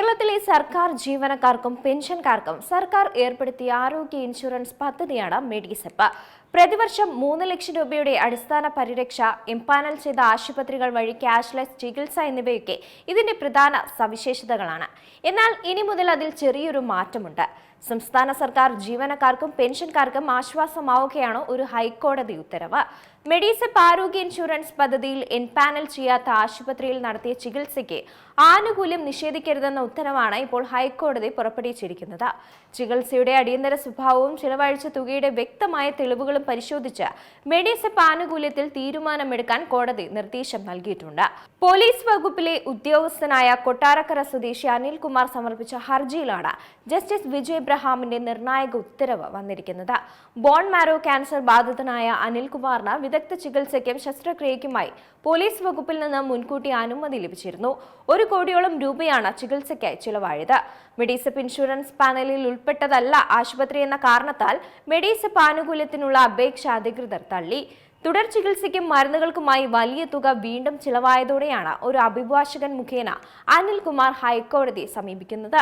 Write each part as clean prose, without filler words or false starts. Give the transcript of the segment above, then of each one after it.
കേരളത്തിലെ സർക്കാർ ജീവനക്കാർക്കും പെൻഷൻകാർക്കും സർക്കാർ ഏർപ്പെടുത്തിയ ആരോഗ്യ ഇൻഷുറൻസ് പദ്ധതിയാണ് മെഡിസെപ്പ്. പ്രതിവർഷം 3 ലക്ഷം രൂപയുടെ അടിസ്ഥാന പരിരക്ഷ, എംപാനൽ ചെയ്ത ആശുപത്രികൾ വഴി ക്യാഷ്ലെസ് ചികിത്സ എന്നിവയൊക്കെ ഇതിന്റെ പ്രധാന സവിശേഷതകളാണ്. എന്നാൽ ഇനി മുതൽ അതിൽ ചെറിയൊരു മാറ്റമുണ്ട്. സംസ്ഥാന സർക്കാർ ജീവനക്കാർക്കും പെൻഷൻകാർക്കും ആശ്വാസമാവുകയാണ് ഒരു ഹൈക്കോടതി ഉത്തരവ്. മെഡിസെപ്പ് ആരോഗ്യ ഇൻഷുറൻസ് പദ്ധതിയിൽ എൻപാനൽ ചെയ്യാത്ത ആശുപത്രിയിൽ നടത്തിയ ചികിത്സയ്ക്ക് ആനുകൂല്യം നിഷേധിക്കരുതെന്ന ഉത്തരവാണ് ഇപ്പോൾ ഹൈക്കോടതി പുറപ്പെടുവിച്ചിരിക്കുന്നത്. ചികിത്സയുടെ അടിയന്തര സ്വഭാവവും ചിലവഴിച്ച തുകയുടെ വ്യക്തമായ തെളിവുകളും പരിശോധിച്ച് മെഡിസെപ്പ് ആനുകൂല്യത്തിൽ തീരുമാനമെടുക്കാൻ കോടതി നിർദ്ദേശം നൽകിയിട്ടുണ്ട്. പോലീസ് വകുപ്പിലെ ഉദ്യോഗസ്ഥനായ കൊട്ടാരക്കര സ്വദേശി അനിൽകുമാർ സമർപ്പിച്ച ഹർജിയിലാണ് ജസ്റ്റിസ് വിജയ് എബ്രഹാമിന്റെ നിർണായക ഉത്തരവ് വന്നിരിക്കുന്നത്. ബോൺ മാരോ ക്യാൻസർ ബാധിതനായ അനിൽകുമാറിന് വിദഗ്ധ ചികിത്സയ്ക്കും ശസ്ത്രക്രിയയ്ക്കുമായി പോലീസ് വകുപ്പിൽ നിന്ന് മുൻകൂട്ടി അനുമതി ലഭിച്ചിരുന്നു. 1 കോടിയോളം രൂപയാണ് ചികിത്സയ്ക്കായി ചിലവായത്. മെഡിസെപ്പ് ഇൻഷുറൻസ് പാനലിൽ ഉൾപ്പെട്ടതല്ല ആശുപത്രി എന്ന കാരണത്താൽ മെഡിസെപ്പ് ആനുകൂല്യത്തിനുള്ള അപേക്ഷ അധികൃതർ തള്ളി. തുടർ ചികിത്സയ്ക്കും മരുന്നുകൾക്കുമായി വലിയ തുക വീണ്ടും ചിലവായതോടെയാണ് ഒരു അഭിഭാഷകൻ മുഖേന അനിൽകുമാർ ഹൈക്കോടതിയെ സമീപിക്കുന്നത്.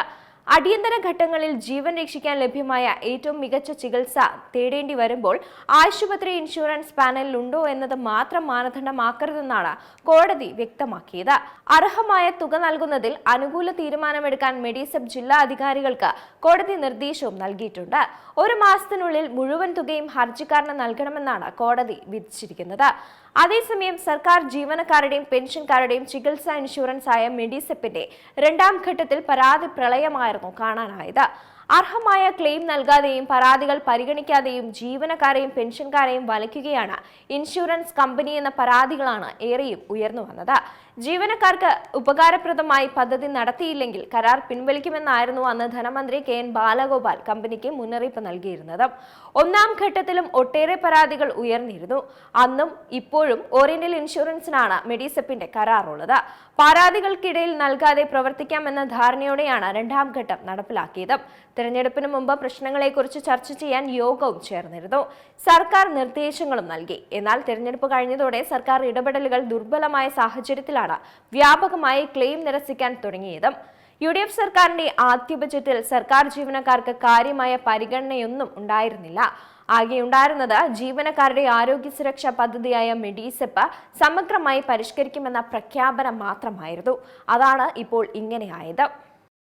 അടിയന്തര ഘട്ടങ്ങളിൽ ജീവൻ രക്ഷിക്കാൻ ലഭ്യമായ ഏറ്റവും മികച്ച ചികിത്സ തേടേണ്ടി വരുമ്പോൾ ആശുപത്രി ഇൻഷുറൻസ് പാനലിൽ ഉണ്ടോ എന്നത് മാത്രം മാനദണ്ഡമാക്കരുതെന്നാണ് കോടതി വ്യക്തമാക്കിയത്. അർഹമായ തുക നൽകുന്നതിൽ അനുകൂല തീരുമാനമെടുക്കാൻ മെഡിസെപ്പ് ജില്ലാ അധികാരികൾക്ക് കോടതി നിർദ്ദേശവും നൽകിയിട്ടുണ്ട്. 1 മാസത്തിനുള്ളിൽ മുഴുവൻ തുകയും ഹർജിക്കാരന് നൽകണമെന്നാണ് കോടതി വിധിച്ചിരിക്കുന്നത്. അതേസമയം സർക്കാർ ജീവനക്കാരുടെയും പെൻഷൻകാരുടെയും ചികിത്സാ ഇൻഷുറൻസ് ആയ മെഡിസെപ്പിന്റെ 2ാം ഘട്ടത്തിൽ പരാതി പ്രളയമായിരുന്നു കാണാനായത്. അർഹമായ ക്ലെയിം നൽകാതെയും പരാതികൾ പരിഗണിക്കാതെയും ജീവനക്കാരെയും പെൻഷൻകാരെയും വലയ്ക്കുകയാണ് ഇൻഷുറൻസ് കമ്പനി എന്ന പരാതികളാണ് ഏറെയും ഉയർന്നു വന്നത്. ജീവനക്കാർക്ക് ഉപകാരപ്രദമായി പദ്ധതി നടത്തിയില്ലെങ്കിൽ കരാർ പിൻവലിക്കുമെന്നായിരുന്നു അന്ന് ധനമന്ത്രി കെ.എൻ. ബാലഗോപാൽ കമ്പനിക്ക് മുന്നറിയിപ്പ് നൽകിയിരുന്നത്. 1ാം ഘട്ടത്തിലും ഒട്ടേറെ പരാതികൾ ഉയർന്നിരുന്നു. അന്നും ഇപ്പോഴും ഓറിയന്റൽ ഇൻഷുറൻസിനാണ് മെഡിസെപ്പിന്റെ കരാറുള്ളത്. പരാതികൾക്കിടയിൽ നൽകാതെ പ്രവർത്തിക്കാമെന്ന ധാരണയോടെയാണ് 2ാം ഘട്ടം നടപ്പിലാക്കിയത്. തെരഞ്ഞെടുപ്പിന് മുമ്പ് പ്രശ്നങ്ങളെക്കുറിച്ച് ചർച്ച ചെയ്യാൻ യോഗവും ചേർന്നിരുന്നു. സർക്കാർ നിർദ്ദേശങ്ങളും നൽകി. എന്നാൽ തെരഞ്ഞെടുപ്പ് കഴിഞ്ഞതോടെ സർക്കാർ ഇടപെടലുകൾ ദുർബലമായ സാഹചര്യത്തിലാണ് വ്യാപകമായി ക്ലെയിം നിരസിക്കാൻ തുടങ്ങിയത്. UDF സർക്കാരിന്റെ ആദ്യ ബജറ്റിൽ സർക്കാർ ജീവനക്കാർക്ക് കാര്യമായ പരിഗണനയൊന്നും ഉണ്ടായിരുന്നില്ല. ആകെയുണ്ടായിരുന്നത് ജീവനക്കാരുടെ ആരോഗ്യ സുരക്ഷാ പദ്ധതിയായ മെഡിസെപ്പ് സമഗ്രമായി പരിഷ്കരിക്കുമെന്ന പ്രഖ്യാപനം മാത്രമായിരുന്നു. അതാണ് ഇപ്പോൾ ഇങ്ങനെയായത്.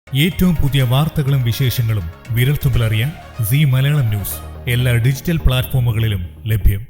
ഏറ്റവും പുതിയ വാർത്തകളും വിശേഷങ്ങളും വിരൽത്തുമ്പിലറിയാൻ സീ മലയാളം ന്യൂസ് എല്ലാ ഡിജിറ്റൽ പ്ലാറ്റ്ഫോമുകളിലും ലഭ്യം.